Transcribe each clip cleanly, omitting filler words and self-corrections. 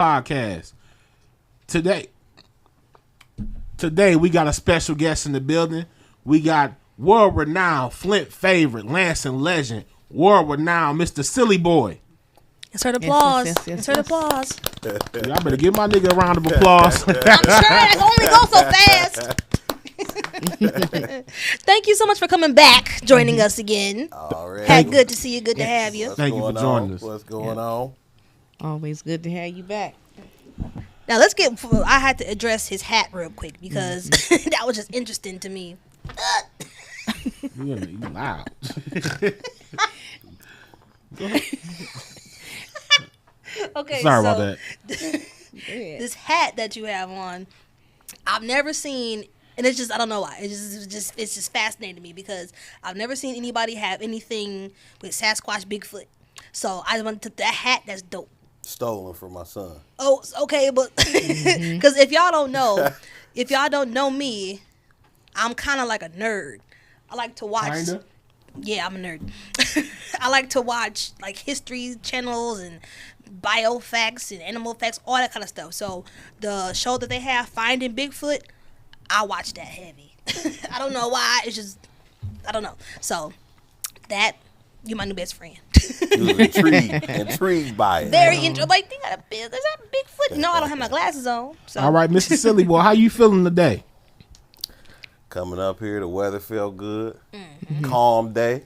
Podcast. Today we got a special guest in the building. We got world-renowned Flint favorite, Lansing legend, world-renowned Mr. Silly Boy. Insert applause. Insert applause. Y'all better give my nigga a round of applause. I'm sure I can only go so fast. Thank you so much for coming back, joining us again. All right. Good to see you. Good to have you. Thank you for joining us. What's going on? Always good to have you back. Now let's get. I had to address his hat real quick because that was just interesting to me. You loud. Okay, Sorry about that. This hat that you have on, I've never seen, and it's just I don't know why. It's just fascinating to me because I've never seen anybody have anything with Sasquatch, Bigfoot. So I want to that hat. That's dope. Stolen from my son. Oh, okay, but because if y'all don't know me, I'm kind of like a nerd. I like to watch. Kinda? Yeah, I'm a nerd. I like to watch like history channels and bio facts and animal facts, all that kind of stuff. So the show that they have, Finding Bigfoot, I watch that heavy. I don't know why. It's just I don't know. So that you're my new best friend. You was intrigued by it. Very interesting. Like, is that Bigfoot? No, I don't have my glasses on. So. All right, Mr. Silly Boy, how you feeling today? Coming up here, the weather felt good. Mm-hmm. Calm day.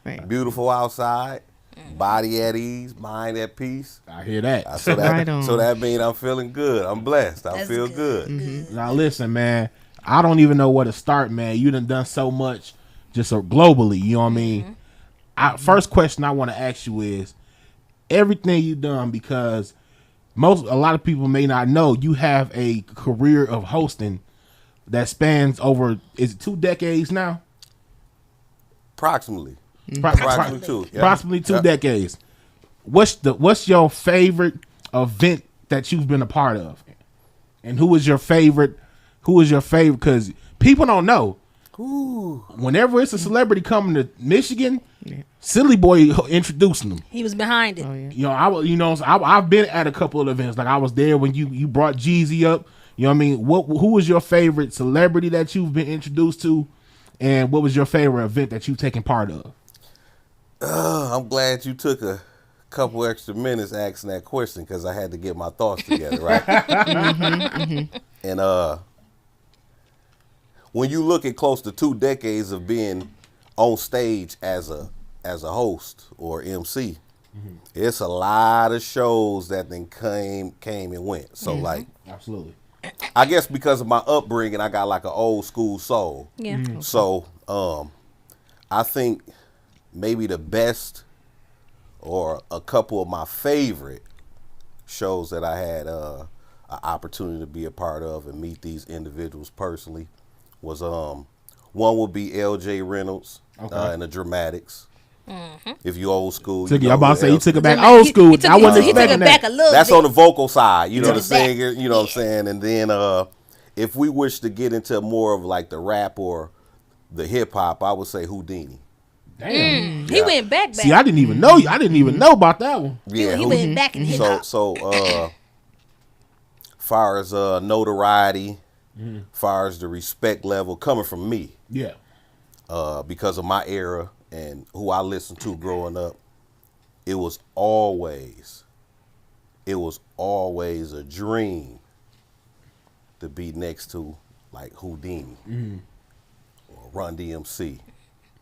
Right. Beautiful outside. Mm-hmm. Body at ease. Mind at peace. I hear that. So that means I'm feeling good. I'm blessed. I feel good. Mm-hmm. Now listen, man. I don't even know where to start, man. You done so much just globally. You know what I mean? First question I want to ask you is everything you done, because a lot of people may not know you have a career of hosting that spans over, is it 2 decades now? Approximately. Approximately 2. Yeah. Approximately 2 decades. What's your favorite event that you've been a part of? And who is your favorite? Because people don't know. Ooh. Whenever it's a celebrity coming to Michigan, Silly Boy introducing them. He was behind it. Oh, yeah. I've been at a couple of events. Like I was there when you brought Jeezy up. You know what I mean? Who was your favorite celebrity that you've been introduced to, and what was your favorite event that you've taken part of? I'm glad you took a couple extra minutes asking that question because I had to get my thoughts together, right? And when you look at close to 2 decades of being on stage as a host or MC, it's a lot of shows that then came and went. So like, absolutely. I guess because of my upbringing, I got like an old school soul. Yeah. Mm-hmm. So I think maybe the best or a couple of my favorite shows that I had an opportunity to be a part of and meet these individuals personally was one would be LJ Reynolds and the Dramatics. Mm-hmm. If you old school, I'm about to say you took it back old school. I wasn't expecting that. That's on the vocal side, the singer, you know what I'm saying. And then if we wish to get into more of like the rap or the hip hop, I would say Houdini. Damn, he went back. See, I didn't even know. I didn't even know about that one. Yeah, he went back in hip hop. So far as notoriety, far as the respect level coming from me, yeah, because of my era and who I listened to growing up, it was always a dream to be next to like Houdini or Run DMC.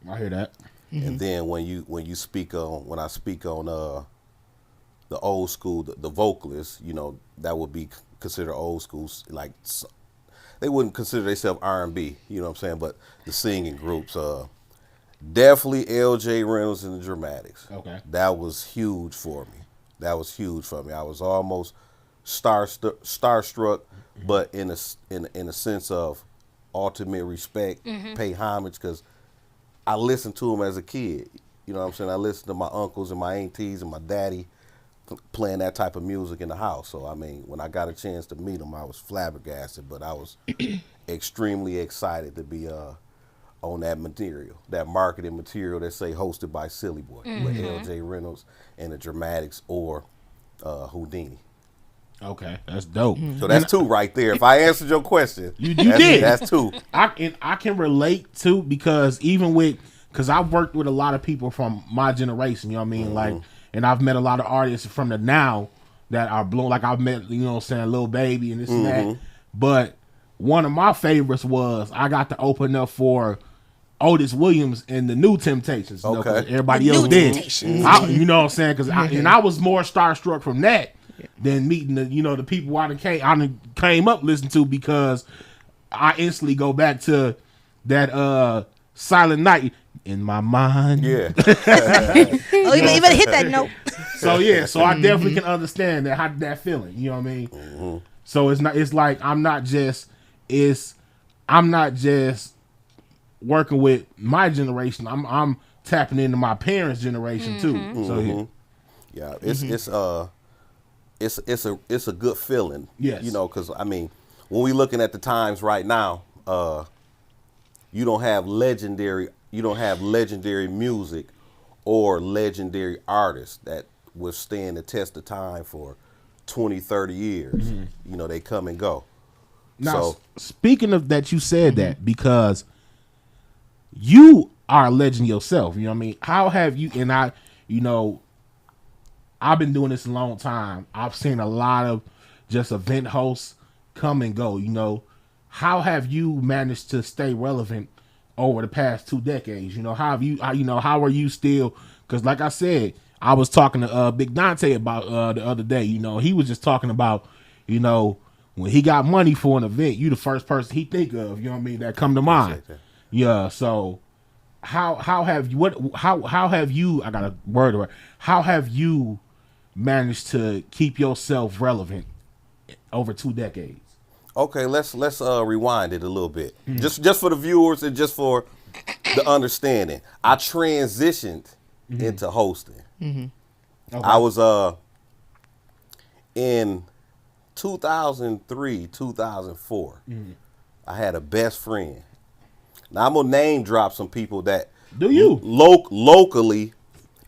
I hear that. And then when I speak on the old school, the vocalists, that would be considered old school. Like they wouldn't consider themselves R&B, you know what I'm saying? But the singing groups, definitely LJ Reynolds and the Dramatics. Okay, that was huge for me. I was almost starstruck, but in a sense of ultimate respect, pay homage, because I listened to him as a kid. You know what I'm saying? I listened to my uncles and my aunties and my daddy playing that type of music in the house. So, I mean, when I got a chance to meet him, I was flabbergasted, but I was extremely excited to be on that material, that marketing material that say hosted by Silly Boy, with LJ Reynolds and the Dramatics or Houdini. Okay, that's dope. So that's two right there. If I answered your question, You did. That's two. I can relate to, because even because I've worked with a lot of people from my generation, you know what I mean? Like, and I've met a lot of artists from the now that are blown. Like I've met, you know what I'm saying, Lil Baby and this and that. But one of my favorites was I got to open up for Otis Williams and the New Temptations. You know, 'cause everybody The else New did. Temptations. You know what I'm saying? Because I was more starstruck from that than meeting the people I done came up listening to, because I instantly go back to that Silent Night in my mind. Yeah. Oh, you better hit that note. So I definitely can understand that feeling. You know what I mean? So it's like I'm not just working with my generation. I'm tapping into my parents' generation too. So Yeah, it's a good feeling. Yes. You know, because I mean, when we looking at the times right now, you don't have legendary music or legendary artists that withstand the test of time for 20, 30 years. You know, they come and go. now, speaking of that, you said that because you are a legend yourself. You know what I mean? How have you? And I've been doing this a long time. I've seen a lot of just event hosts come and go. You know, how have you managed to stay relevant over the past 2 decades? You know, how are you still? Because like I said, I was talking to Big Dante about the other day. You know, he was just talking about, you know, when he got money for an event, you the first person he think of. You know what I mean? That come to mind. Yeah. So how have you? I got a word for it. How have you managed to keep yourself relevant over 2 decades? Okay, let's rewind it a little bit, just for the viewers and just for the understanding. I transitioned into hosting. Okay. I was in 2003, 2004. I had a best friend. Now I'm gonna name drop some people that locally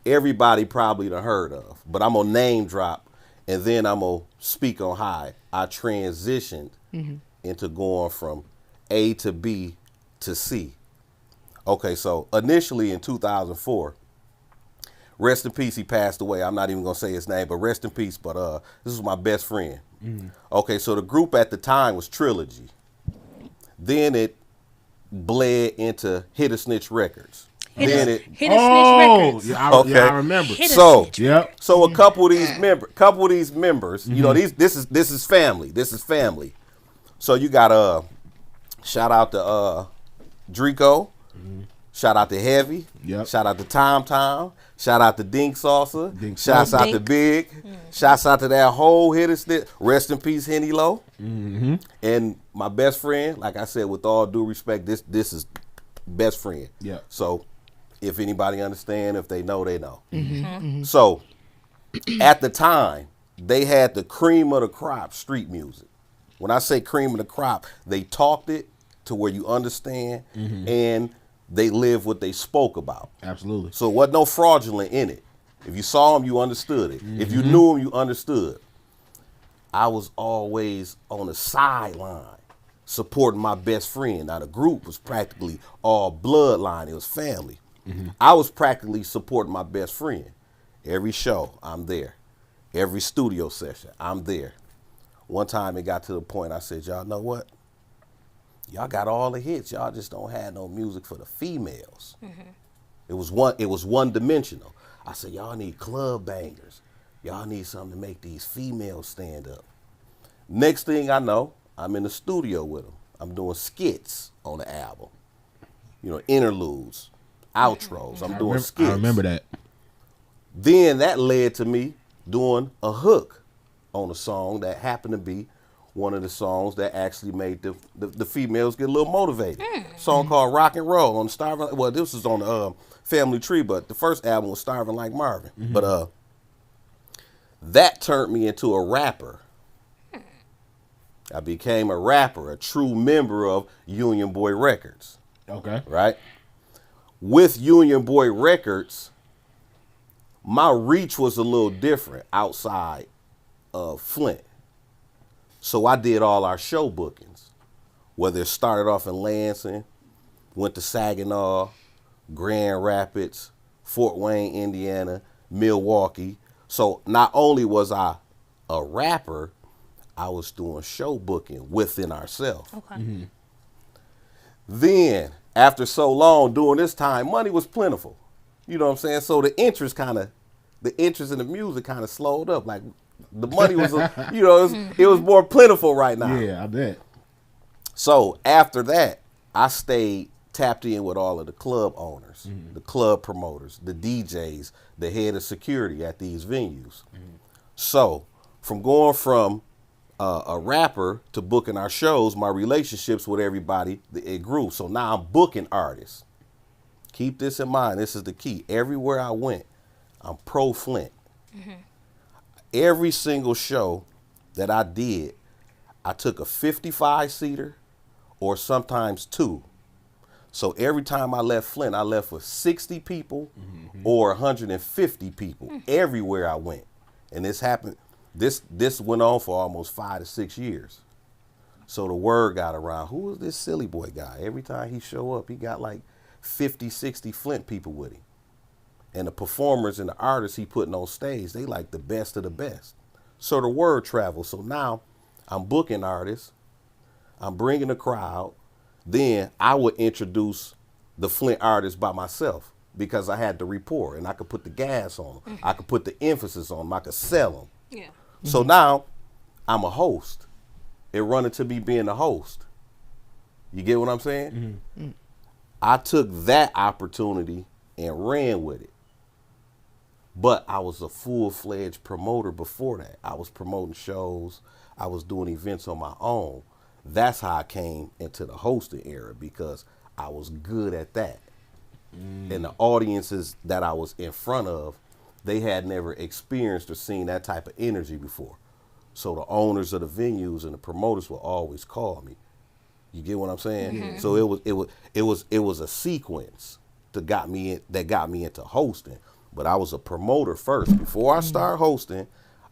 everybody probably done heard of, but I'm gonna name drop, and then I'm gonna speak on how I transitioned into going from A to B to C. Okay, so initially in 2004, rest in peace, he passed away. I'm not even gonna say his name, but rest in peace. But this was my best friend. Okay, so the group at the time was Trilogy. Then it bled into Hit a Snitch Records. Hit a Snitch Records. Yeah, I remember. So a couple of these members, you know, this is family. This is family. So you got shout out to Drico, shout out to Heavy, shout out to Tom, shout out to Dink Salsa, shouts out to Big, shouts out to that whole Hit a Snitch. Rest in peace, Henny Low. And my best friend, like I said, with all due respect, this is best friend. Yeah. So if anybody understand, if they know, they know. So at the time, they had the cream of the crop street music. When I say cream of the crop, they talked it to where you understand, and they live what they spoke about. Absolutely. So it wasn't no fraudulent in it. If you saw them, you understood it. If you knew them, you understood. I was always on the sideline supporting my best friend. Now the group was practically all bloodline. It was family. I was practically supporting my best friend. Every show, I'm there. Every studio session, I'm there. One time it got to the point I said, y'all know what? Y'all got all the hits. Y'all just don't have no music for the females. It was one dimensional. I said, y'all need club bangers. Y'all need something to make these females stand up. Next thing I know, I'm in the studio with them. I'm doing skits on the album. You know, interludes, outros. I'm doing skits. I remember that. Then that led to me doing a hook on a song that happened to be one of the songs that actually made the females get a little motivated. Song called Rock and Roll on Starving. Well, this was on the Family Tree, but the first album was Starving Like Marvin. But that turned me into a rapper. I became a rapper, a true member of Union Boy Records. Okay. Right? With Union Boy Records, my reach was a little different outside of Flint. So I did all our show bookings, whether it started off in Lansing, went to Saginaw, Grand Rapids, Fort Wayne, Indiana, Milwaukee. So not only was I a rapper, I was doing show booking within ourselves. Okay. Then, after so long doing this time, money was plentiful. You know what I'm saying? So the interest in the music kind of slowed up. Like the money was, it was more plentiful right now. Yeah, I bet. So after that, I stayed tapped in with all of the club owners, the club promoters, the DJs, the head of security at these venues. So from going from a rapper to booking our shows, my relationships with everybody, it grew. So now I'm booking artists. Keep this in mind. This is the key. Everywhere I went, I'm pro Flint. Every single show that I did, I took a 55-seater or sometimes 2. So every time I left Flint, I left with 60 people or 150 people everywhere I went. And this happened, this went on for almost 5 to 6 years. So the word got around, who is this silly boy guy? Every time he show up, he got like 50, 60 Flint people with him. And the performers and the artists he putting on stage, they like the best of the best. So the word travels. So now I'm booking artists, I'm bringing a crowd. Then I would introduce the Flint artists by myself because I had the rapport and I could put the gas on them. I could put the emphasis on them. I could sell them. Yeah. So now I'm a host. It run into me being a host. You get what I'm saying? I took that opportunity and ran with it. But I was a full-fledged promoter before that. I was promoting shows. I was doing events on my own. That's how I came into the hosting era because I was good at that. And the audiences that I was in front of, they had never experienced or seen that type of energy before. So the owners of the venues and the promoters would always call me. You get what I'm saying? So it was a sequence that got me into hosting. But I was a promoter first. Before I started hosting,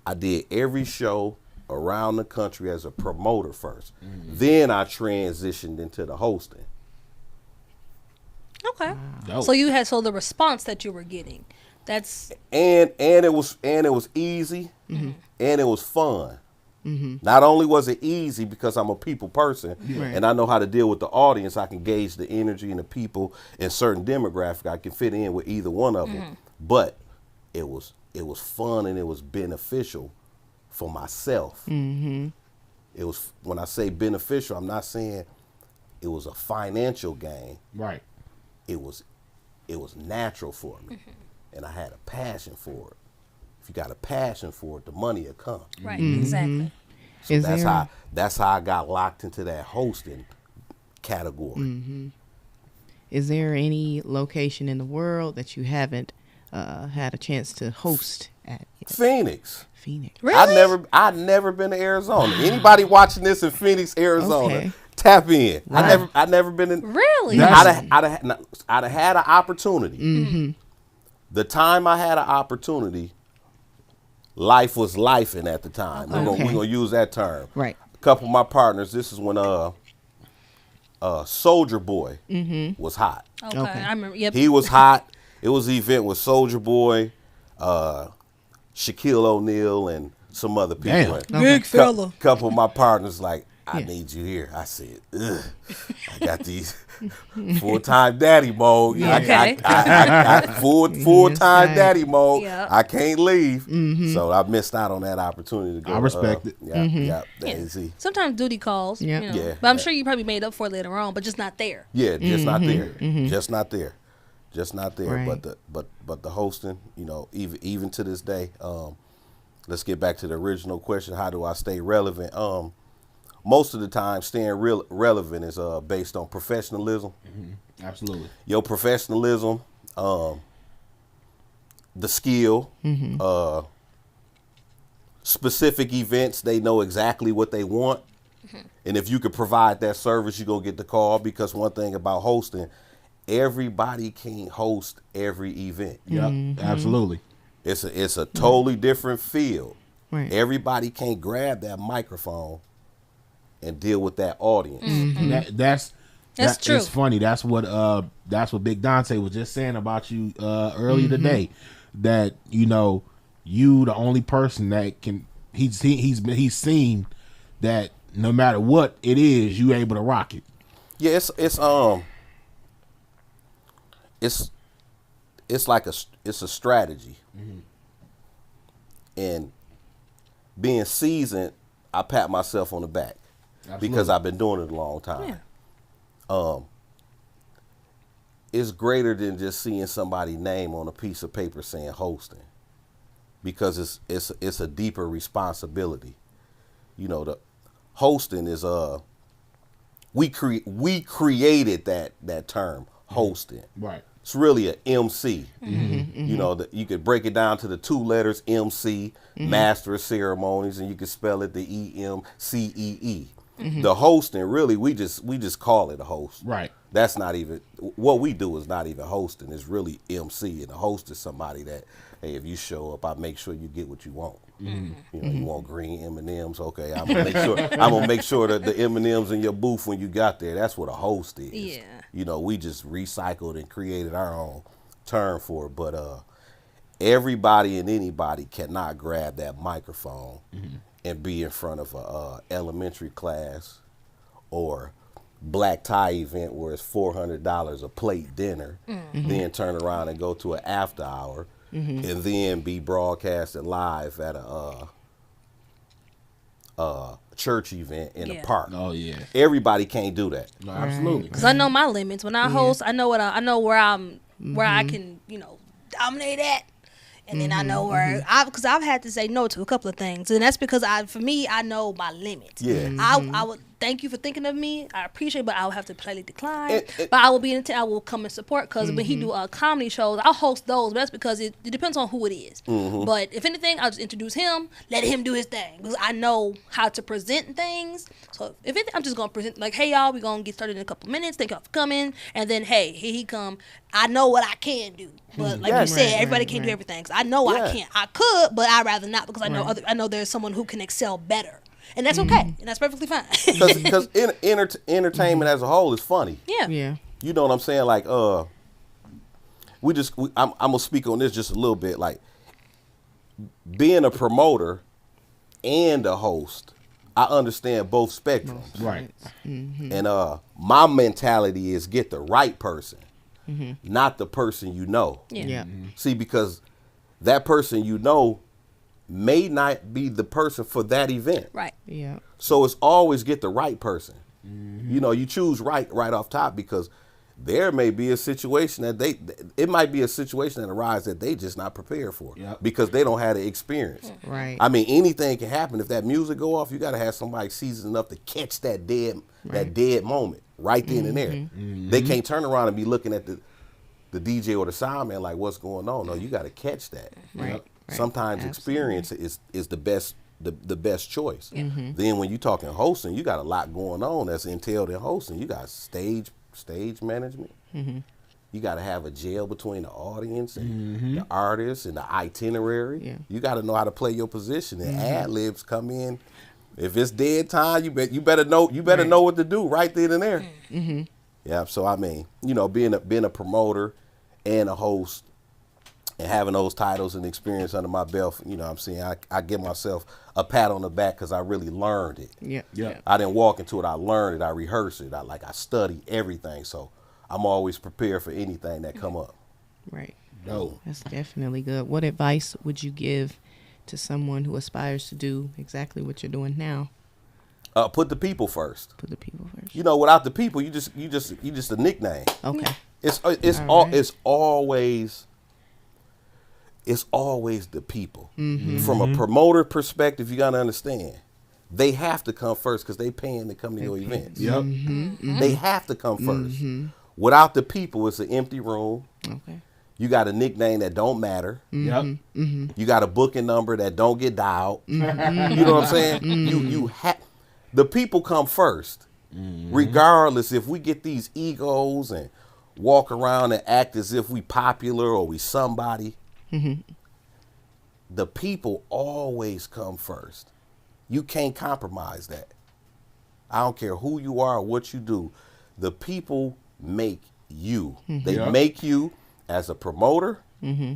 I did every show around the country as a promoter first. Then I transitioned into the hosting. Okay. Dope. So you had the response that you were getting. That's And it was easy and it was fun. Not only was it easy because I'm a people person and I know how to deal with the audience, I can gauge the energy and the people in certain demographic. I can fit in with either one of them. But it was fun and it was beneficial for myself. It was, when I say beneficial, I'm not saying it was a financial gain. Right. It was natural for me. And I had a passion for it. If you got a passion for it, the money will come. right. Exactly. So that's how I got locked into that hosting category. Is there any location in the world that you haven't had a chance to host at? Phoenix. Phoenix. Really? I've never been to Arizona. Anybody watching this in Phoenix, Arizona, Okay. tap in. Wow. I've never been in. Really? I'd have had an opportunity. The time I had an opportunity, life was lifing at the time. We're gonna use that term. Right. A couple of my partners. This is when Soldier Boy was hot. Okay. Okay. I remember. Yep. He was hot. It was an event with Soldier Boy, Shaquille O'Neal, and some other people. Damn. Big fella. Couple of my partners like, I Yeah. need you here. I said, ugh, I got these full-time daddy mode. Yeah. Okay. I full-time right. daddy mode. Yeah. I can't leave. So I missed out on that opportunity to go. I respect it. Yeah, that Yeah. is he. Sometimes duty calls. Yeah. You know. Yeah. But I'm sure you probably made up for it later on, but just not there. Yeah, just not there. Just not there. Just not there. Right. But the hosting, even to this day, let's get back to the original question, how do I stay relevant? Most of the time staying relevant is based on professionalism. Absolutely. Your professionalism, the skill, specific events, they know exactly what they want. And if you could provide that service, you're going to get the call, because one thing about hosting, everybody can't host every event. Yep. Absolutely. It's a totally different field. Right. Everybody can't grab that microphone and deal with that audience. That's true. It's funny. That's what Big Dante was just saying about you earlier today. That you the only person that can. He's seen that no matter what it is, you able to rock it. Yeah, it's like a strategy, and being seasoned, I pat myself on the back. Absolutely. Because I've been doing it a long time. Yeah. It's greater than just seeing somebody's name on a piece of paper saying hosting, because it's a deeper responsibility. The hosting is we created that term, hosting. Right. It's really a MC. You could break it down to the two letters MC, Master of Ceremonies, and you could spell it the EMCEE. The hosting, really, we just call it a host. Right. That's not even what we do. Is not even hosting. It's really MC, and a host is somebody that, hey, if you show up, I make sure you get what you want. You want green M&Ms. Okay, I'm gonna make sure that the M&Ms in your booth when you got there. That's what a host is. Yeah. We just recycled and created our own term for it. But everybody and anybody cannot grab that microphone and be in front of a elementary class or black tie event where it's $400 a plate dinner, then turn around and go to an after hour. And then be broadcasted live at a church event in a park. Oh yeah, everybody can't do that. No, absolutely. Because I know my limits. When I host, I know where I can dominate at, and then I know where because I've had to say no to a couple of things, and that's because I know my limits. Yeah, I would. Thank you for thinking of me. I appreciate it, but I will have to politely decline. But I will I will come and support, because when he do comedy shows, I'll host those. But that's because it depends on who it is. But if anything, I'll just introduce him, let him do his thing, because I know how to present things. So if anything, I'm just gonna present like, hey y'all, we're gonna get started in a couple minutes. Thank y'all for coming, and then hey, here he come. I know what I can do, but like you said, everybody can't do everything. Cause I know I can't. I could, but I'd rather not, because I know there's someone who can excel better. And that's okay, and that's perfectly fine. Because entertainment as a whole is funny. Yeah. You know what I'm saying? Like, I'm gonna speak on this just a little bit. Like, being a promoter and a host, I understand both spectrums. Right. And my mentality is get the right person, not the person you know. Yeah. See, because that person you know may not be the person for that event. Right. Yeah. So it's always get the right person. You choose right off top, because there may be a situation that it might be a situation that arises that they just not prepared for, because they don't have the experience. Right. I mean, anything can happen. If that music go off, you got to have somebody seasoned enough to catch that dead moment right then and there. They can't turn around and be looking at the DJ or the sound man like, what's going on? No, you got to catch that. Right. Sometimes experience is the best choice. Then when you're talking hosting, you got a lot going on that's entailed in hosting. You got stage management. You got to have a gel between the audience and the artist and the itinerary. Yeah. You got to know how to play your position, and ad libs come in. If it's dead time, you better know what to do right then and there. Yeah. So I mean, being a promoter and a host, and having those titles and experience under my belt, I'm saying, I give myself a pat on the back, because I really learned it. Yeah. I didn't walk into it. I learned it. I rehearsed it. I studied everything. So I'm always prepared for anything that come up. Right. No. That's definitely good. What advice would you give to someone who aspires to do exactly what you're doing now? Put the people first. Put the people first. Without the people, you just a nickname. Okay. It's always the people. From a promoter perspective, you got to understand, they have to come first, because they paying to come to your events. Yep. They have to come first. Without the people, it's an empty room. Okay. You got a nickname that don't matter. Yep. You got a booking number that don't get dialed. You know what I'm saying? You have the people come first, regardless if we get these egos and walk around and act as if we popular or we somebody. The people always come first. You can't compromise that. I don't care who you are or what you do. The people make you. They Yep. make you as a promoter. Mm-hmm.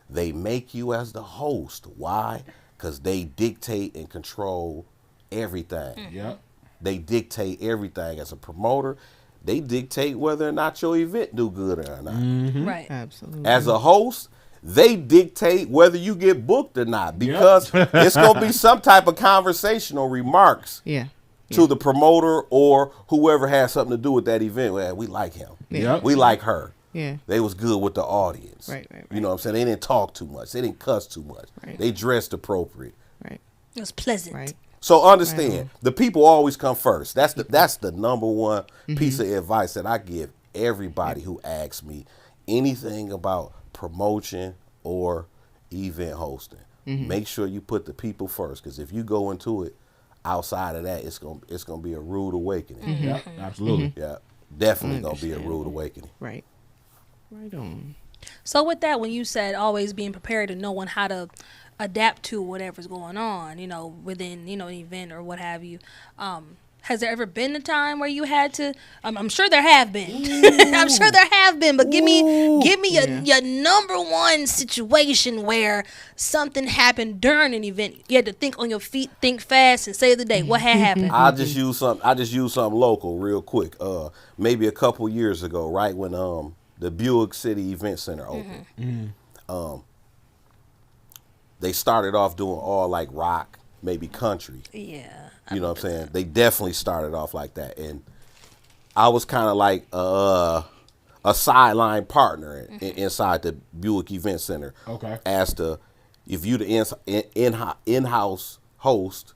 They make you as the host. Why? Because they dictate and control everything. Yep. They dictate everything. As a promoter, they dictate whether or not your event do good or not. Right. Absolutely. As a host, they dictate whether you get booked or not, because it's going to be some type of conversational remarks Yeah. to the promoter or whoever has something to do with that event. Well, we like him. Yep. We like her. Yeah. They was good with the audience. Right. You know what I'm saying? They didn't talk too much. They didn't cuss too much. Right. They dressed appropriate. Right. It was pleasant. Right. So understand, the people always come first. That's the number one piece of advice that I give everybody who asks me anything about promotion or event hosting. Make sure you put the people first, because if you go into it outside of that, it's gonna be a rude awakening. Yep. Absolutely. Yeah, definitely gonna be a rude awakening. Right. Right on. So with that, when you said always being prepared and knowing how to adapt to whatever's going on, within, an event or what have you, has there ever been a time where you had to? I'm sure there have been. I'm sure there have been. But give me your number one situation where something happened during an event. You had to think on your feet, think fast, and save the day. What had happened? I just use something local real quick. Maybe a couple years ago, right when the Buick City Event Center opened. They started off doing all like rock, maybe country. Yeah. You know what I'm saying? They definitely started off like that. And I was kind of like a sideline partner inside the Buick Event Center. Okay. As to if you the in-house host,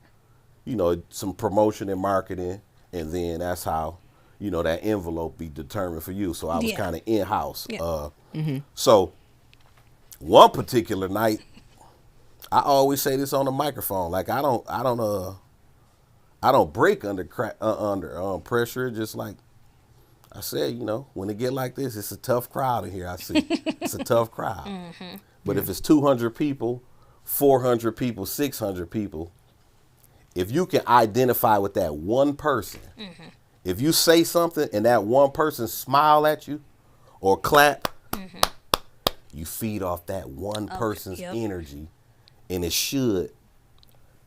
some promotion and marketing, and then that's how, that envelope be determined for you. So I was kind of in-house. Yeah. So one particular night, I always say this on the microphone, like I don't break under pressure. Just like I said, when it get like this, it's a tough crowd in here. I see it's a tough crowd. But if it's 200 people, 400 people, 600 people, if you can identify with that one person, if you say something and that one person smile at you or clap, you feed off that one person's energy. And it should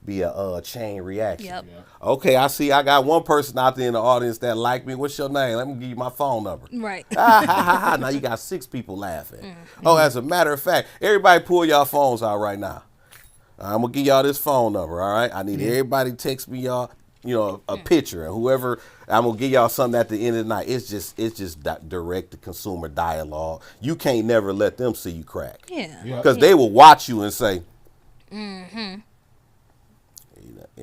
be a chain reaction. Yep. Okay, I see I got one person out there in the audience that like me. What's your name? Let me give you my phone number. Right. Now you got 6 people laughing. Oh, as a matter of fact, everybody pull y'all phones out right now. I'm going to give y'all this phone number, all right? I need everybody to text me y'all, a picture. And whoever, I'm going to give y'all something at the end of the night. It's just direct to consumer dialogue. You can't never let them see you crack. Yeah. Because they will watch you and say, you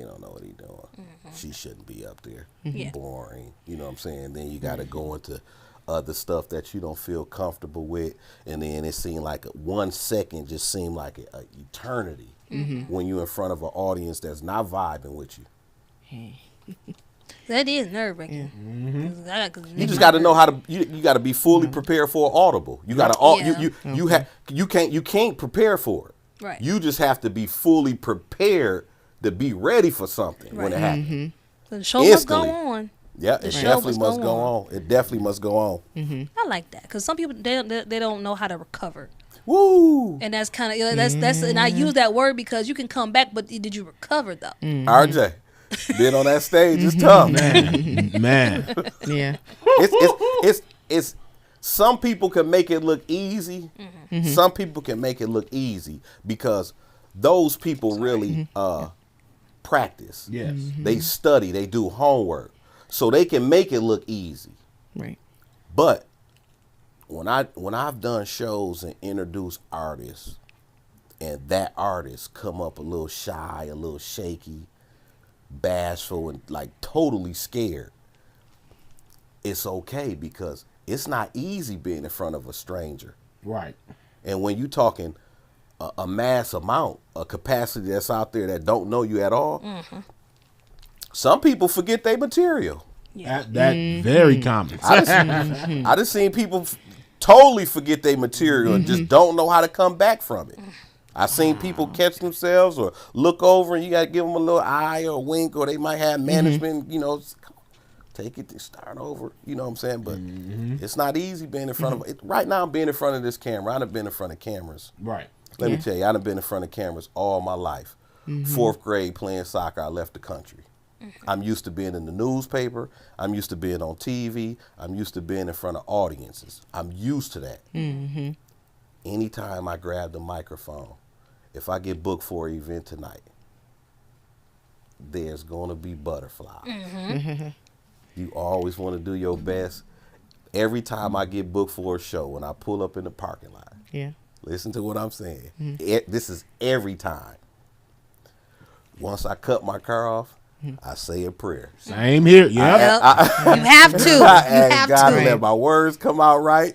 don't know what he's doing. She shouldn't be up there. Yeah. Boring. You know what I'm saying? Then you got to go into other stuff that you don't feel comfortable with. And then it seemed like 1 second just seemed like an eternity when you're in front of an audience that's not vibing with you. That is nerve-wracking. You just got to know how to. You got to be fully prepared for an audible. You got to. You can't prepare for it. Right. You just have to be fully prepared to be ready for something when it happens. So the show must go on. Yeah, it definitely must go on. It definitely must go on. I like that, because some people they don't know how to recover. Woo! And that's kind of that's and I use that word because you can come back, but did you recover though? RJ, being on that stage is tough, Man. Yeah. It's some people can make it look easy. Some people can make it look easy because those people really practice. Yes. They study, they do homework, so they can make it look easy. Right. But when I've done shows and introduced artists, and that artist come up a little shy, a little shaky, bashful, and like totally scared, it's okay, because it's not easy being in front of a stranger. Right. And when you talking a mass amount, a capacity that's out there that don't know you at all, some people forget their material. Yeah. That very common. I just seen people totally forget their material and just don't know how to come back from it. I've seen people catch themselves or look over and you got to give them a little eye or a wink, or they might have management, you know, take it to start over, you know what I'm saying? But it's not easy being in front of it. Right now I'm being in front of this camera. I done been in front of cameras. Right. Let me tell you, I done been in front of cameras all my life. 4th grade playing soccer, I left the country. I'm used to being in the newspaper. I'm used to being on TV. I'm used to being in front of audiences. I'm used to that. Anytime I grab the microphone, if I get booked for an event tonight, there's going to be butterflies. You always want to do your best. Every time I get booked for a show, when I pull up in the parking lot, listen to what I'm saying. This is every time. Once I cut my car off, I say a prayer. Same here. Yeah. You have to. I ask God to let my words come out right.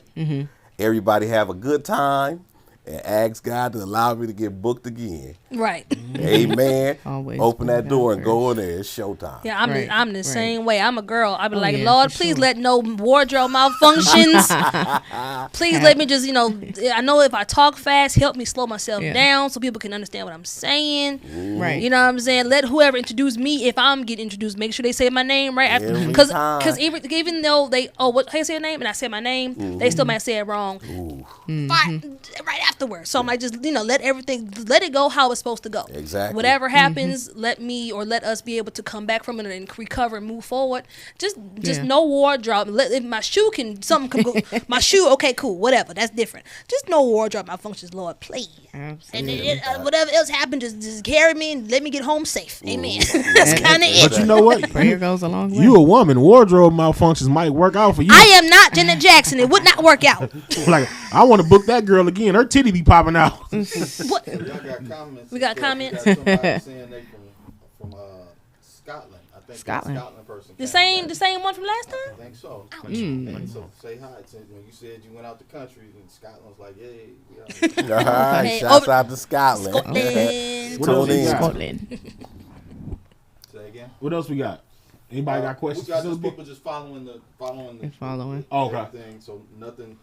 Everybody have a good time, and ask God to allow me to get booked again. Right. Amen. Always open that door and first. go in there. It's showtime. Yeah, I'm the same way. I'm a girl. I be like, yeah, Lord, for please sure. let no wardrobe malfunctions. Please let me just, you know, I know if I talk fast, help me slow myself down so people can understand what I'm saying. Right. You know what I'm saying? Let whoever introduce me, if I'm getting introduced, make sure they say my name right after. Every Because time. even though they, what, how you say your name? And I say my name, they still might say it wrong. Right afterwards. So I'm like, just, you know, let it go how it's supposed to go. Exactly. Whatever happens, let me or let us be able to come back from it and recover and move forward. Just no wardrobe. If my shoe something can go. My shoe, okay, cool, whatever. That's different. Just no wardrobe malfunctions, Lord, please. Absolutely. And then, whatever else happened, just carry me and let me get home safe. Amen. That's kind of it. But you know what? Prayer goes a long way. You a woman. Wardrobe malfunctions might work out for you. I am not Janet Jackson. It would not work out. Like, I want to book that girl again. Her titty be popping out. What? Y'all got comments. We got comments. We got somebody saying they from Scotland. I think Scotland. Scotland person. The same one from last time? I think so. And so say hi. When you said you went out the country, and Scotland was like, "Hey, we out here." All right, Hey, shouts over- out to Scotland. Scotland. What else Tune we in. got? Scotland. Say again. What else we got? Anybody got questions? We got for just this people just following the Following. Oh, okay. everything. So nothing.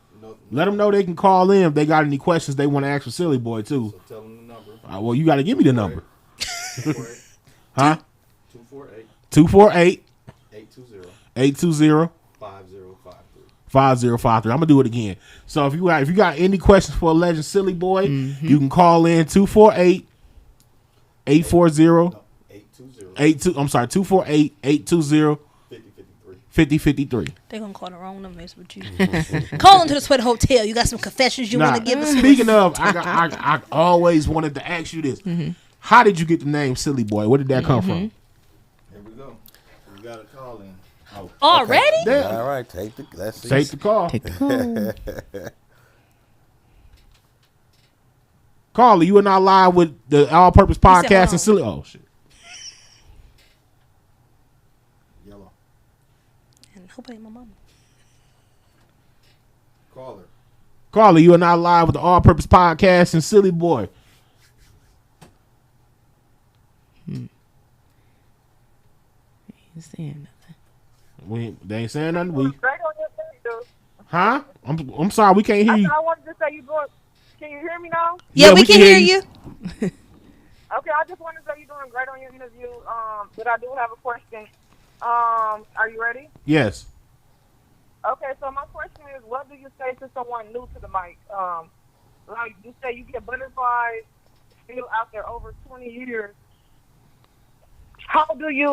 Let them know they can call in if they got any questions they want to ask for Silly Boy too. So tell them the number. Well, you got to give me the number. 248 Huh? 248 248 820 820 5053. 5053. I'm gonna do it again. So if you got any questions for a legend Silly Boy, you can call in 248 840 248 820 5053. They're going to call the wrong number. That's what you call into the Sweat Hotel. You got some confessions you want to give us? Speaking of, I always wanted to ask you this. How did you get the name Silly Boy? Where did that come from? Here we go. We got a call in. Already? Damn. All right, let's see. Take the call. Take the call. Carly, you are now live with the All Purpose Podcast hold and Silly. Oh shit. Yellow. And hope it ain't my mama. Caller. Carly, you are now live with the All Purpose Podcast and Silly Boy. Ain't saying nothing. They ain't saying nothing. Great on your thing, dude. Huh? I'm sorry, we can't hear you. I wanted to say you doing. Can you hear me now? Yeah, we can hear you. Okay, I just wanted to say you're doing great on your interview. But I do have a question. Are you ready? Yes. Okay, so my question is, what do you say to someone new to the mic? Like you say, you get butterflies, still out there over 20 years. How do you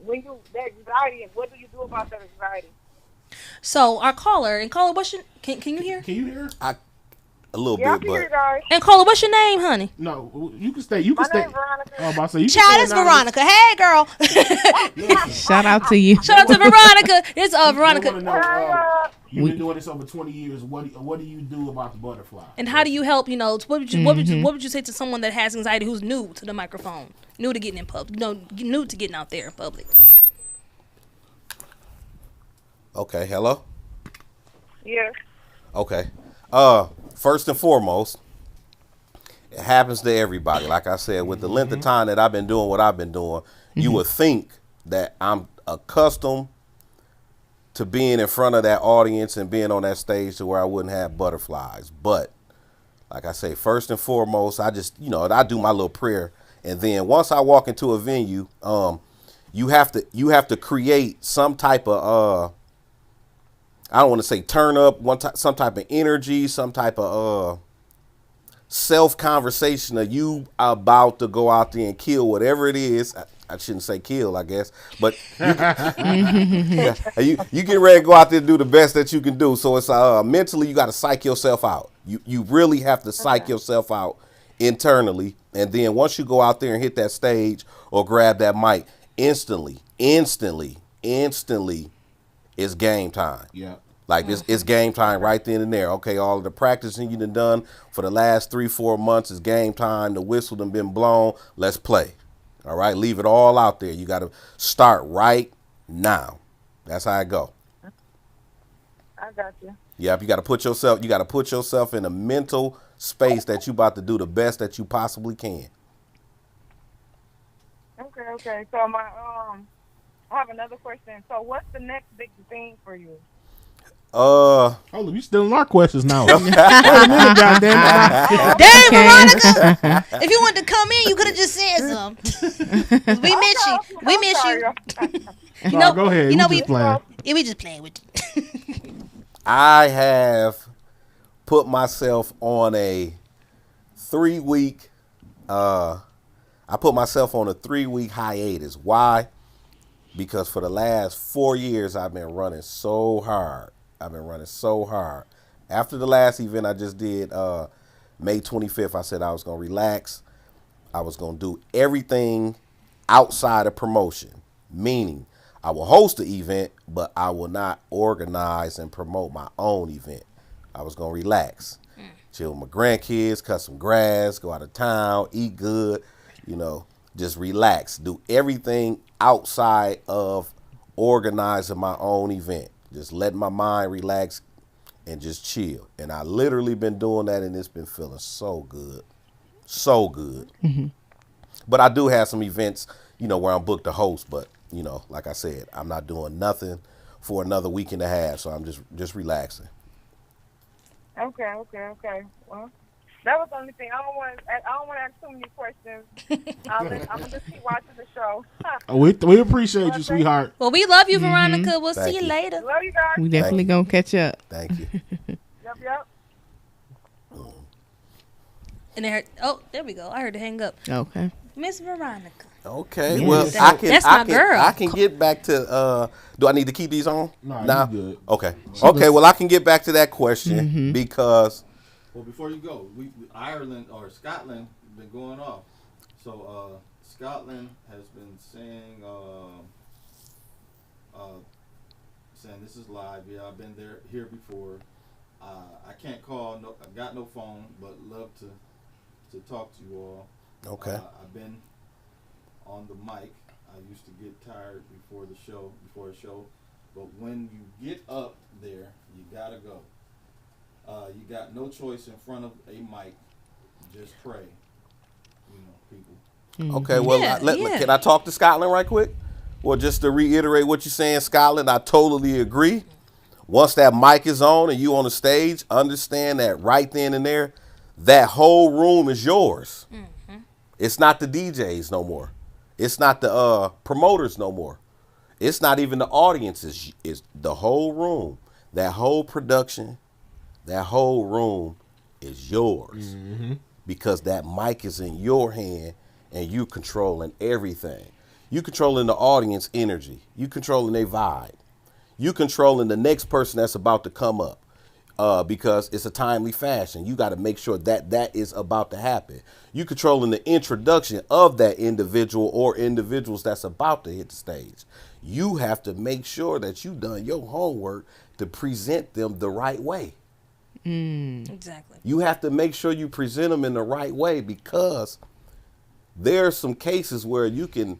when you that anxiety, and what do you do about that anxiety? So our caller, what's your, can you hear? Can you hear? A little Yeah, I bit, can hear you but guys. And caller, what's your name, honey? No, you can stay. You can My stay. name's Veronica. Oh, I'm about to say, you can Child, stay it's anonymous. Veronica. Hey, girl. Shout out to you. Shout out to Veronica. It's They Veronica. wanna know, you've been doing this over 20 years. What do you do about the butterfly? And how do you help? You know, what would you say to someone that has anxiety who's new to the microphone, new to getting in public, new to getting out there in public? okay. Hello. Yes. Okay. First and foremost, it happens to everybody. Like I said, with the length of time that I've been doing what I've been doing, you would think that I'm accustomed to being in front of that audience and being on that stage to where I wouldn't have butterflies. But like I say, first and foremost, I just, I do my little prayer. And then once I walk into a venue, you have to create some type of, I don't want to say turn up, some type of energy, some type of self conversation of you about to go out there and kill whatever it is. I shouldn't say kill, I guess, but you get ready to go out there and do the best that you can do. So it's mentally, you got to psych yourself out. You really have to psych yourself out internally. And then once you go out there and hit that stage or grab that mic, instantly, it's game time. Yeah. Like it's game time right then and there. Okay, all of the practicing you done for the last 3-4 months is game time. The whistle done been blown. Let's play. All right, leave it all out there. You got to start right now. That's how I go. I got you. Yep, you got to put yourself in a mental space that you about to do the best that you possibly can. Okay. So I have another question. So what's the next big thing for you? Hold up, you stealing our questions now. Wait a minute, goddamn. Dang, Veronica! If you wanted to come in, you could have just said something. We miss you. We miss you. Go ahead. We just playing with you. I have put myself on a 3-week. I put myself on a 3-week hiatus. Why? Because for the last 4 years, I've been running so hard. After the last event I just did, May 25th, I said I was going to relax. I was going to do everything outside of promotion, meaning I will host the event, but I will not organize and promote my own event. I was going to relax, chill with my grandkids, cut some grass, go out of town, eat good, just relax, do everything outside of organizing my own event. Just let my mind relax and just chill. And I literally been doing that, and it's been feeling so good. So good. Mm-hmm. But I do have some events, where I'm booked to host. But, like I said, I'm not doing nothing for another week and a half. So I'm just relaxing. Okay. Well, that was the only thing. I don't want to ask too many questions. I'm going to just keep watching the show. We appreciate you, sweetheart. Well, we love you, Veronica. We'll see you later. Love you guys. We definitely going to catch up. Thank you. Yep. And there we go. I heard it hang up. Okay. Miss Veronica. Okay. Yes. Well, That's my girl. I can get back to. Do I need to keep these on? No, you good. Okay. Well, I can get back to that question because. Well, before you go, we Ireland or Scotland been going off. So Scotland has been saying this is live. Yeah, I've been here before. I can't call. No, I've got no phone, but love to talk to you all. Okay. I've been on the mic. I used to get tired before the show, but when you get up there, you gotta go. You got no choice in front of a mic. Just pray, people. Okay, well, can I talk to Scotland right quick? Well, just to reiterate what you're saying, Scotland, I totally agree. Once that mic is on and you on the stage, understand that right then and there, that whole room is yours. Mm-hmm. It's not the DJs no more. It's not the promoters no more. It's not even the audience. It's the whole room. That whole production, that whole room is yours. Mm-hmm. Because that mic is in your hand and you controlling everything. You controlling the audience energy. You controlling their vibe. You controlling the next person that's about to come up. Because it's a timely fashion. You got to make sure that is about to happen. You controlling the introduction of that individual or individuals that's about to hit the stage. You have to make sure that you've done your homework to present them the right way. Exactly. You have to make sure you present them in the right way, because there are some cases where you can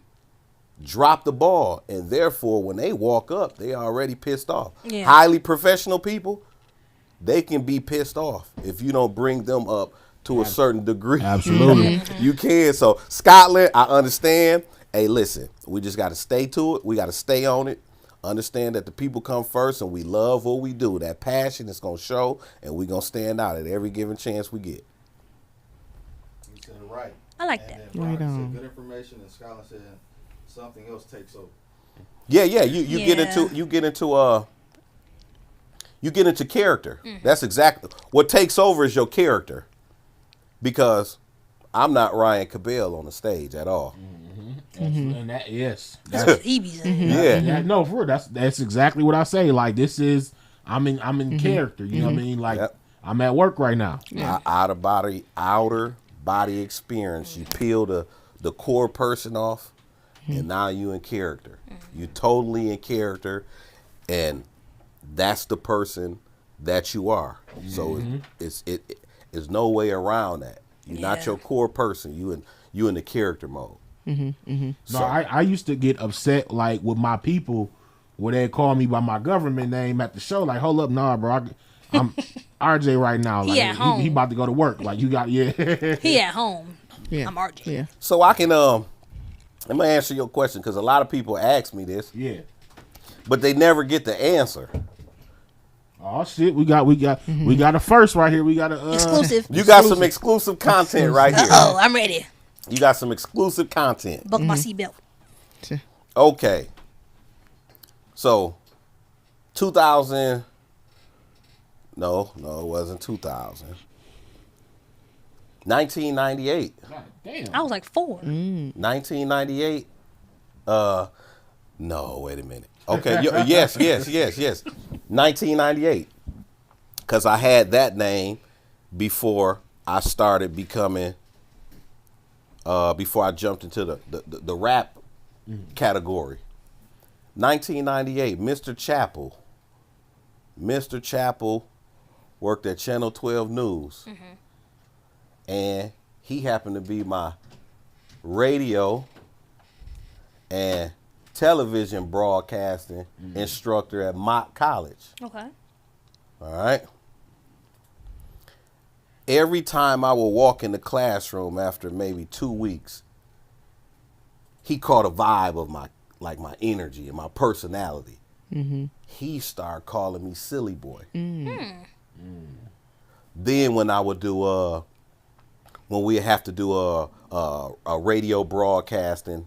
drop the ball, and therefore when they walk up, they already pissed off. Yeah. Highly professional people, they can be pissed off if you don't bring them up to a certain degree. Absolutely. You can. So Scotland, I understand. Hey, listen, we just got to stay to it. We got to stay on it. Understand that the people come first, and we love what we do. That passion is going to show, and we're going to stand out at every given chance we get. right. I like And that. then Right Ryan on. said good information, and Scholar said something else takes over. Yeah. You get Yeah. you get into character. That's exactly what takes over is your character, because I'm not Ryan Cabell on the stage at all. And that, yes, That's what he be saying. Yeah. no, for real, that's exactly what I say. Like, this is I'm in character. You know what I mean? Like, Yep. I'm at work right now. Outer body experience. You peel the core person off, and now you in character. You totally in character, and that's the person that you are. So it's no way around that. You're not Yeah. your core person. You in the character mode. No, I used to get upset, like, with my people where they call me by my government name at the show. Like, hold up, nah, bro, I'm RJ right now. Like, He at home. he about to go to work. Like, you got He at home. Yeah. I'm RJ. Yeah. So I can let me answer your question, because a lot of people ask me this, yeah. but they never get the answer. Oh shit, we got a first right here. We got a Exclusive. You got some exclusive content right here. Oh, I'm ready. You got some exclusive content. Buckle my seatbelt. Okay. So 2000. No, it wasn't 2000. 1998. God damn. I was like 4. 1998. No, wait a minute. Okay, yes. 1998. Because I had that name before I started becoming, before I jumped into the rap category. 1998, Mr. Chappell. Mr. Chappell worked at Channel 12 News. And he happened to be my radio and television broadcasting instructor at Mott College. Okay. All right. Every time I would walk in the classroom after maybe 2 weeks, he caught a vibe of my energy and my personality. He started calling me Silly Boy. Then when I would do when we have to do a radio broadcasting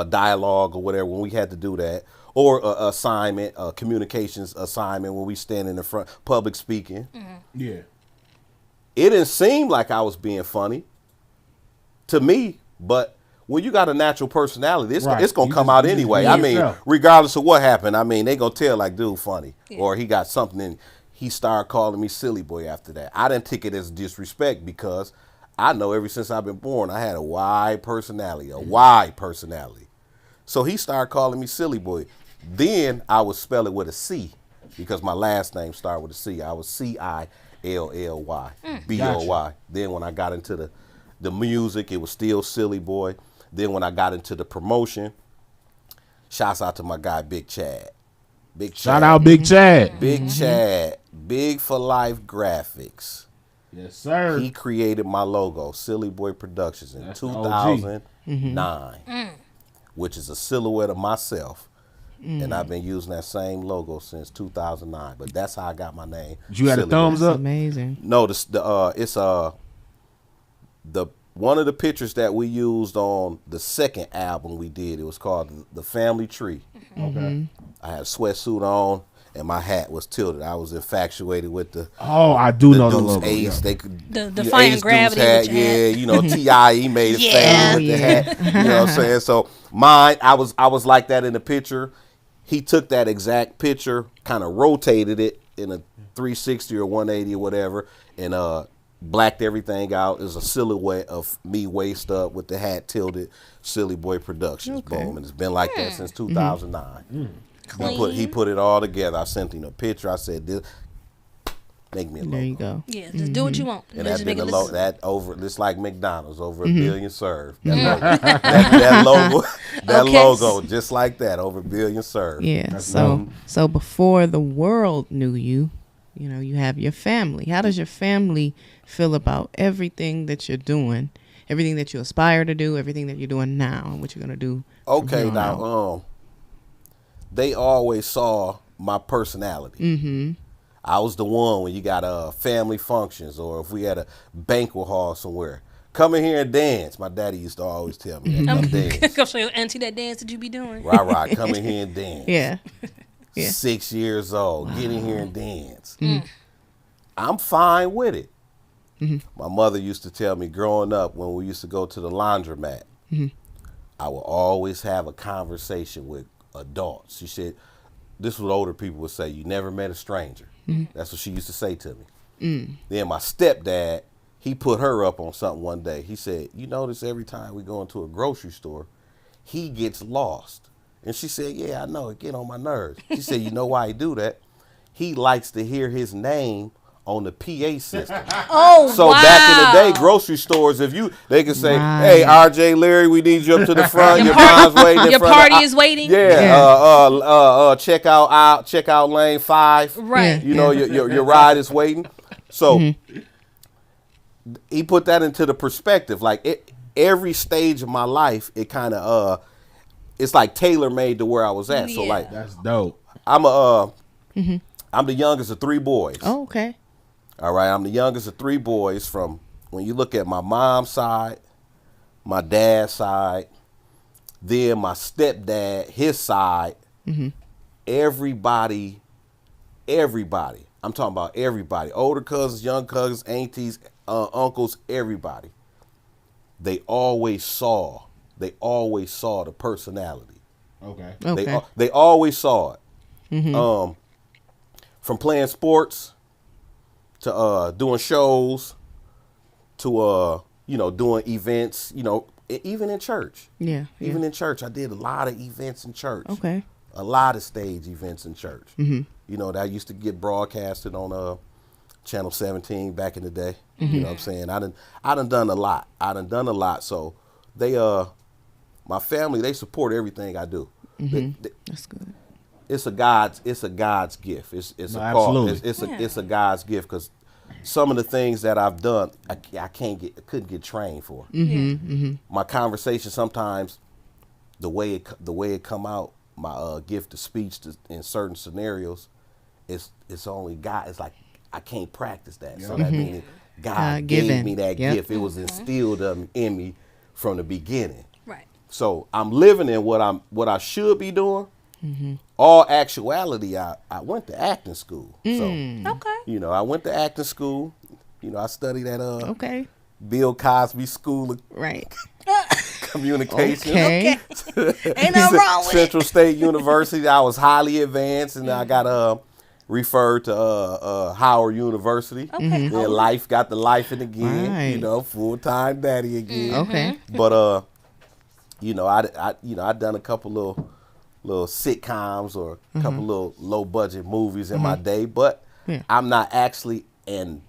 dialogue or whatever, when we had to do that, or a assignment, a communications assignment, when we stand in the front, public speaking. Yeah. It didn't seem like I was being funny to me, but when you got a natural personality, it's Right. gonna You come just- out you just anyway. be I mean, yourself. regardless of what happened, I mean, they gonna tell like, dude, funny, or he got something in. He started calling me Silly Boy after that. I didn't take it as disrespect, because I know ever since I've been born, I had a wide personality. So he started calling me Silly Boy. Then I would spell it with a C, because my last name started with a C. I was CILLY BOY. Gotcha. Then when I got into the music, it was still Silly Boy. Then when I got into the promotion, shouts out to my guy Big Chad. Shout out Big Chad. Big Chad, Big for Life Graphics. Yes, sir. He created my logo, Silly Boy Productions, in That's 2009, which is a silhouette of myself. And I've been using that same logo since 2009. But that's how I got my name. You had a Silly thumbs Boy. up? Amazing. No, it's one of the pictures that we used on the second album we did. It was called The Family Tree. Okay. I had a sweatsuit on, and my hat was tilted. I was infatuated with the Oh, I do know the dude's logo. Ace. Yeah. They could The you know, Defying Ace Gravity dude's with your Yeah, hat. you know, T.I. he made his Yeah. family with the hat. You know what I'm saying? So mine, I was like that in the picture. He took that exact picture, kind of rotated it in a 360 or 180 or whatever, and blacked everything out. It was a silhouette of me waist up with the hat tilted. Silly Boy Productions. Okay. Boom. And it's been like that since 2009. Clean. He put it all together. I sent him a picture. I said, "This make me a logo." There you go. Yeah, just do what you want. And Just that make been it the look- that over. It's like McDonald's, over a billion served. That logo, that Okay. logo, just like that, over a billion served. Yeah. So before the world knew you, you know, you have your family. How does your family feel about everything that you're doing, everything that you aspire to do, everything that you're doing now, and what you're gonna do? from Okay, here on out? now they always saw my personality. I was the one when you got family functions, or if we had a banquet hall somewhere. Come in here and dance. My daddy used to always tell me that. Come dance. Go show your auntie that dance that you be doing. Right. Come in here and dance. Yeah. Yeah. 6 years old. Get in here and dance. I'm fine with it. My mother used to tell me growing up when we used to go to the laundromat, I would always have a conversation with adults. She said, this is what older people would say, you never met a stranger. That's what she used to say to me. Then my stepdad, he put her up on something one day. He said, you notice every time we go into a grocery store, he gets lost. And she said, yeah, I know, it get on my nerves. She said, you know why he do that? He likes to hear his name on the PA system. So back in the day, grocery stores, they could say, hey, RJ Leary, we need you up to the front. Your mom's waiting. Your party is waiting. Yeah. Check out lane 5. Right. You know, your ride is waiting. So he put that into the perspective. Like every stage of my life, it kind of it's like tailor made to where I was at. So like that's dope. I'm I'm the youngest of 3 boys. Oh, okay. All right, I'm the youngest of 3 boys. From when you look at my mom's side, my dad's side, then my stepdad, his side, everybody. I'm talking about everybody. Older cousins, young cousins, aunties, uncles, everybody. They always saw the personality. Okay. They always saw it. From playing sports to doing shows to doing events, even in church. Yeah. Even in church, I did a lot of events in church. Okay. A lot of stage events in church. That used to get broadcasted on Channel 17 back in the day. You know what I'm saying? I done a lot. So they my family, they support everything I do. That's good. It's a God's gift. It's a call. It's a God's gift, because some of the things that I've done, I couldn't get trained for. My conversation sometimes, the way it come out, my gift of speech in certain scenarios, it's only God. It's like I can't practice that. So that means God gave me that gift. It was instilled in me from the beginning. Right. So I'm living in what I should be doing. All actuality, I went to acting school. So Okay. I went to acting school. I studied at Okay. Bill Cosby School of Right. Communication. Okay. Ain't nothing wrong with it. Central State University. I was highly advanced, and I got referred to Howard University. Okay. Then life got the life in again. Right. Full-time daddy again. Okay. But I done a couple little sitcoms or a couple little low budget movies in my day, but I'm not actually an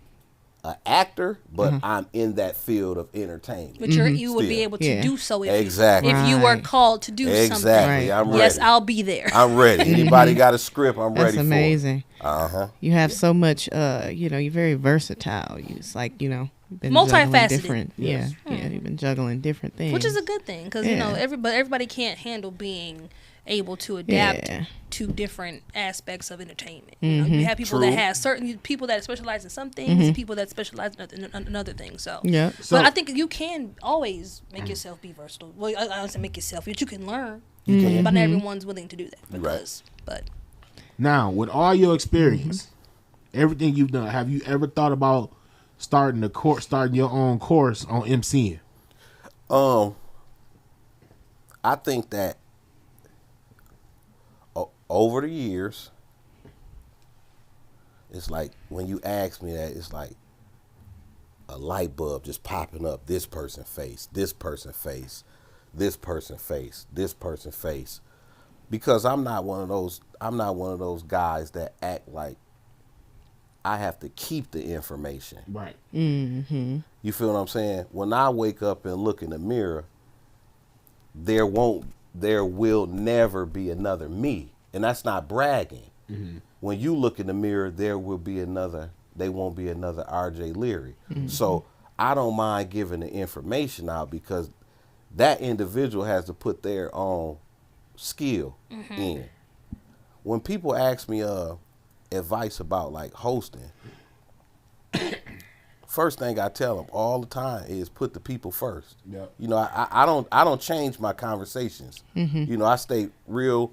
actor, but I'm in that field of entertainment. But you would be able to do so if you were called to do something. Exactly. I'm ready. Yes, I'll be there. I'm ready. Anybody got a script, I'm ready for it. That's amazing. Uh-huh. You have so much, you're very versatile. It's like, you've been multifaceted. juggling different, yeah, you've been juggling different things. Which is a good thing, because, everybody can't handle being able to adapt to different aspects of entertainment. You have people that have certain people that specialize in some things, people that specialize in other things. So, but I think you can always make yourself be versatile. Well, I don't say make yourself, but you can learn. But not everyone's willing to do that. But now, with all your experience, everything you've done, have you ever thought about starting your own course on MCing? I think that over the years, it's like when you ask me that, it's like a light bulb just popping up. This person face, this person face, this person face, this person face. Because I'm not one of those guys that act like I have to keep the information. Right. You feel what I'm saying? When I wake up and look in the mirror, there will never be another me. And that's not bragging. When you look in the mirror, there won't be another RJ Leary. So I don't mind giving the information out, because that individual has to put their own skill in. When people ask me, advice about like hosting, first thing I tell them all the time is put the people first. Yep. You know, I don't change my conversations. You know, I stay real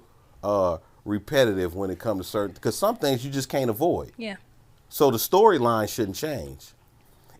repetitive when it comes to certain, because some things you just can't avoid. Yeah. So the storyline shouldn't change.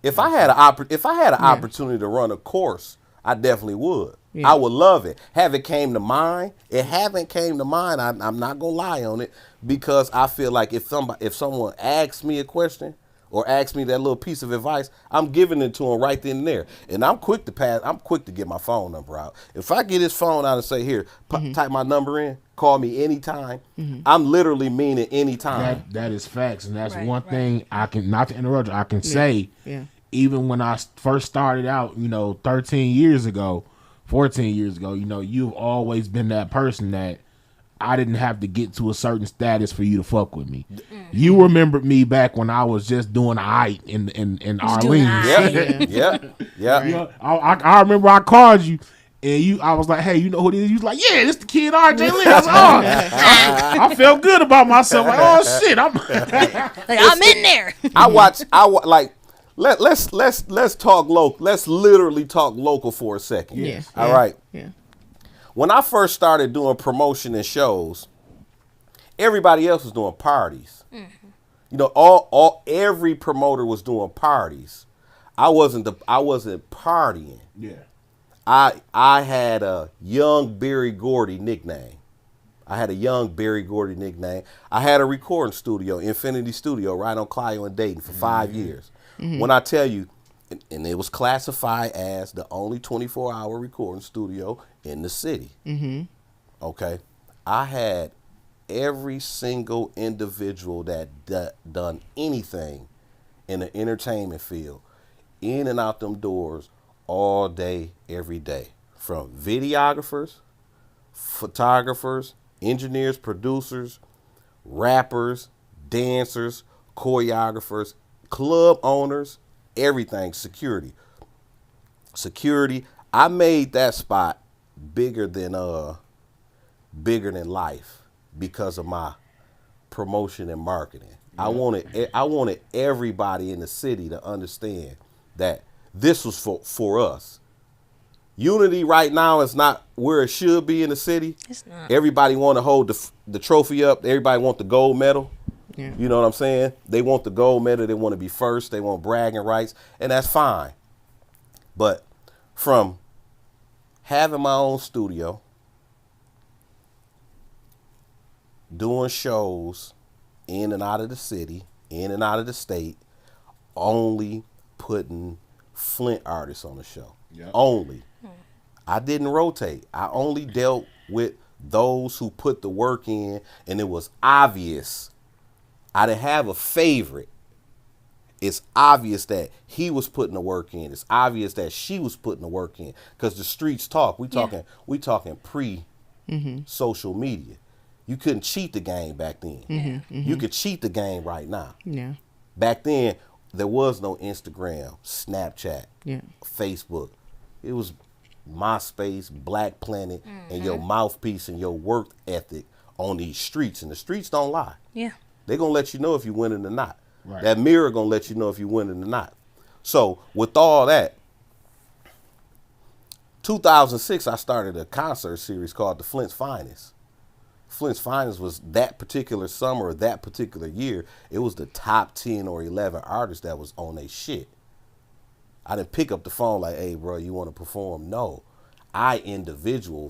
If I had an opportunity to run a course, I definitely would. Yeah. I would love it. Have it came to mind? It haven't came to mind. I'm not gonna lie on it, because I feel like if someone asks me a question or asks me that little piece of advice, I'm giving it to them right then and there. And I'm quick to get my phone number out. If I get his phone out and say, here, type my number in, call me anytime, I'm literally meaning anytime. That is facts, and that's Right, one right. thing I can, not to interrupt you, I can say. Yeah. Even when I first started out, 13 years ago, 14 years ago, you've always been that person that I didn't have to get to a certain status for you to fuck with me. You remembered me back when I was just doing aight in Arlene. Yeah. I remember I called you. And I was like, hey, you know who it is? You was like, yeah, this the kid RJ Lee. I was like, oh, I felt good about myself. Like, oh shit, I'm in there. Let's talk local. Let's literally talk local for a second. Yeah. All right. Yeah. When I first started doing promotion and shows, everybody else was doing parties. Every promoter was doing parties. I wasn't partying. yeah. I had a young Barry Gordy nickname. I had a recording studio, Infinity Studio, right on Clio and Dayton for 5 years. When I tell you, and it was classified as the only 24-hour recording studio in the city. Okay. I had every single individual that done anything in the entertainment field in and out them doors all day, every day. From videographers, photographers, engineers, producers, rappers, dancers, choreographers, club owners, everything, security. I made that spot bigger than life because of my promotion and marketing. I wanted everybody in the city to understand that this was for us. Unity right now is not where it should be in the city. It's not. Everybody want to hold the trophy up. Everybody want the gold medal. Yeah. You know what I'm saying? They want the gold medal. They want to be first. They want bragging rights, and that's fine. But from having my own studio, doing shows in and out of the city, in and out of the state, only putting Flint artists on the show. Yep. Only. I didn't rotate. I only dealt with those who put the work in, and it was obvious. I didn't have a favorite. It's obvious that he was putting the work in. It's obvious that she was putting the work in, because the streets talk. We talking pre social media. You couldn't cheat the game back then. You could cheat the game right now. Yeah. Back then, there was no Instagram, Snapchat, Yeah. Facebook. It was MySpace, Black Planet, and your mouthpiece and your work ethic on these streets. And the streets don't lie. Yeah. They're going to let you know if you're winning or not. Right. That mirror going to let you know if you're winning or not. So with all that, 2006, I started a concert series called The Flint's Finest. Flint's Finest was that particular summer or that particular year. It was the top 10 or 11 artists that was on their shit. I didn't pick up the phone like, hey, bro, you want to perform? No. I individually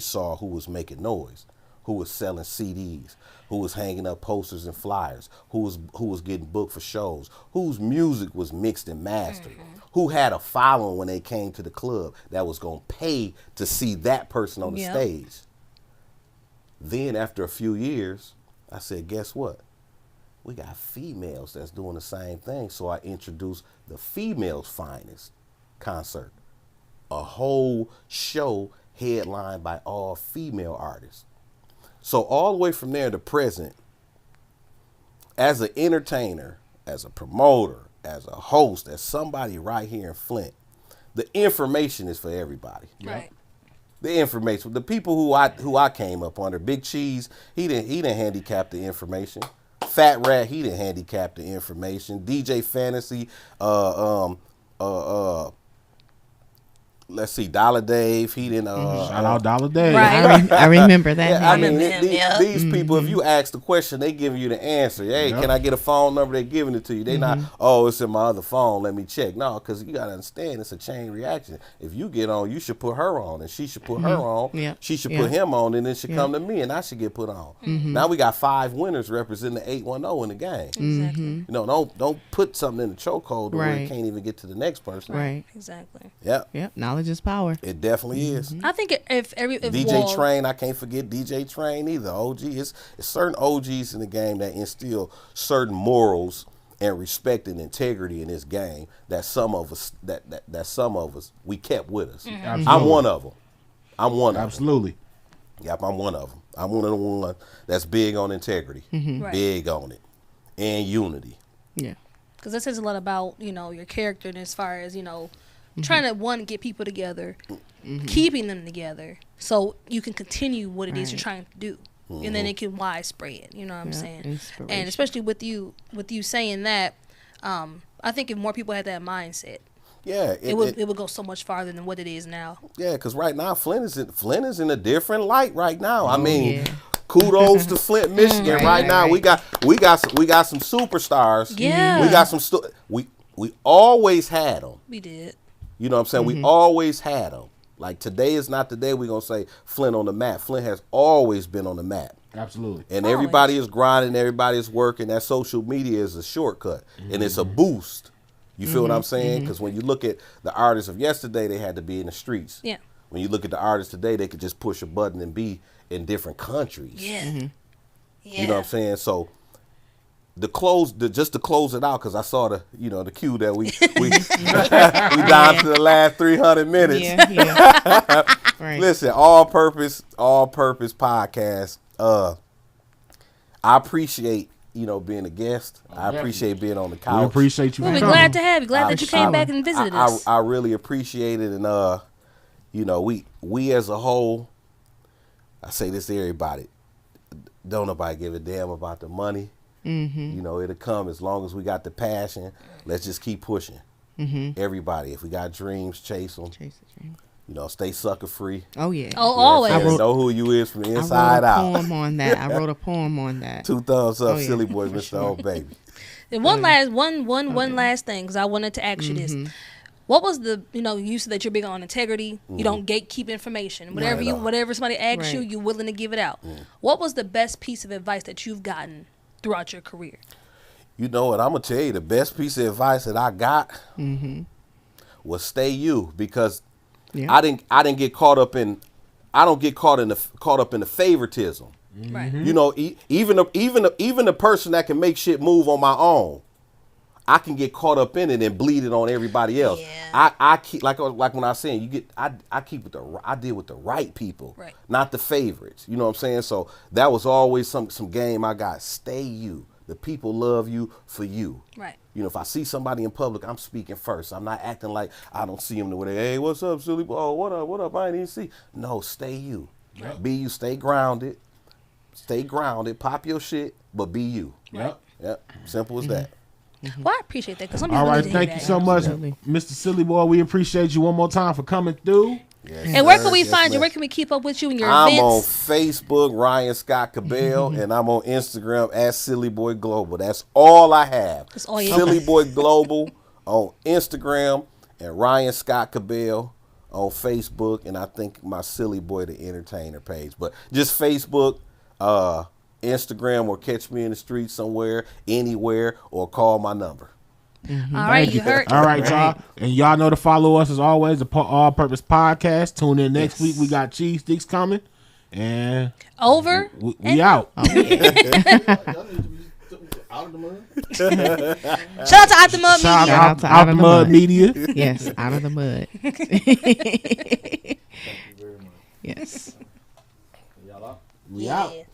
saw who was making noise, who was selling CDs, who was hanging up posters and flyers, who was getting booked for shows, whose music was mixed and mastered, who had a following when they came to the club that was going to pay to see that person on the stage. Then after a few years, I said, guess what? We got females that's doing the same thing. So I introduced the Females Finest concert, a whole show headlined by all female artists. So all the way from there to present, as an entertainer, as a promoter, as a host, as somebody right here in Flint, the information is for everybody. Right. the information. The people who I came up under, Big Cheese, he didn't handicap the information. Fat Rat, he didn't handicap the information. DJ Fantasy, let's see, Dollar Dave, he didn't. Shout out Dollar Dave. Right. I remember that. Yeah, I mean, him, yeah. these people, if you ask the question, they giving you the answer. Hey, can I get a phone number? They giving it to you. They not, oh, it's in my other phone. Let me check. No, because you got to understand, it's a chain reaction. If you get on, you should put her on, and she should put her on. Yeah. She should put him on, and then she come to me, and I should get put on. Now we got 5 winners representing the 810 in the game. Exactly. You know, don't put something in the chokehold where Right. it can't even get to the next person. Right. Exactly. Yep. Yep. Knowledge is power. It definitely is. I think if DJ Train, I can't forget DJ Train either. OG, it's certain OGs in the game that instill certain morals and respect and integrity in this game that some of us we kept with us. I'm one of them. Absolutely. Yep, I'm one of them. I'm one of the ones that's big on integrity, Right. big on it, and unity. Yeah. because that says a lot about your character, and as far as trying to get people together, keeping them together, so you can continue what it is you're trying to do, and then it can widespread. You know what I'm saying? And especially with you saying that, I think if more people had that mindset, Yeah, it would go so much farther than what it is now. Yeah, because right now Flint is in a different light right now. I mean, kudos to Flint, Michigan. Right now we got some superstars. Yeah, we got some. We always had them. We did. You know what I'm saying? We always had them. Like today is not the day we're gonna say Flint on the map. Flint has always been on the map. Absolutely. And everybody is grinding. Everybody is working. That social media is a shortcut, and it's a boost. You feel what I'm saying? Because when you look at the artists of yesterday, they had to be in the streets. Yeah. When you look at the artists today, they could just push a button and be in different countries. Yeah. Yeah. You know what I'm saying? So just to close it out, because I saw the cue that we down to the last 300 minutes. Yeah. Right. Listen, all purpose podcast. I appreciate being a guest. I appreciate being on the couch. We appreciate you. We'll be glad to have you. Glad that you came back and visited us. I really appreciate it, and we as a whole, I say this to everybody, don't nobody give a damn about the money. It'll come as long as we got the passion. Let's just keep pushing. Everybody, if we got dreams, chase them. Chase the dream. Stay sucker free. Oh yeah. Oh, always. Know who you is from the inside out. I wrote a poem on that. 2 thumbs up, Oh, yeah. Silly Boys, Mr. Old Baby. And one last thing, because I wanted to ask you this. What was you said that you're big on integrity. You don't gatekeep information. Whatever somebody asks you, you're willing to give it out. What was the best piece of advice that you've gotten throughout your career? You know what? I'm gonna tell you the best piece of advice that I got was stay you, because I didn't get caught up in. I don't get caught up in the favoritism. Right. Even the person that can make shit move on my own, I can get caught up in it and bleed it on everybody else. Yeah. I keep like when I was saying I deal with the right people, right, not the favorites. You know what I'm saying? So that was always some game I got. Stay you. The people love you for you. Right. If I see somebody in public, I'm speaking first. I'm not acting like I don't see them the way they, hey, what's up, silly boy? Oh, what up? I ain't even see. No, stay you. Right. Be you. Stay grounded. Pop your shit, but be you. Yep. Simple as that. Well, I appreciate that, because some people All right, need to hear thank you that. so much, Mr. Silly Boy. We appreciate you one more time for coming through. Yes, And where can we yes, find you? ma'am. Where can we keep up with you and your I'm on events? Facebook, Ryan Scott Cabell, and I'm on Instagram at Silly Boy Global. That's all I have. That's all you Silly have. Boy Global on Instagram, and Ryan Scott Cabell on Facebook, and I think my Silly Boy the Entertainer page. But just Facebook, Instagram, or catch me in the street somewhere, anywhere, or call my number. All right, you heard. All right, y'all. And y'all know to follow us as always, the All Purpose Podcast. Tune in next week. We got cheese sticks coming. And Over. we out. Y'all need to be out of the mud. Shout out to Out the Mud Shout Media. out to Out the Mud Media. Yes, out of the mud. Thank you very much. Yes. Y'all out? We out. Yeah.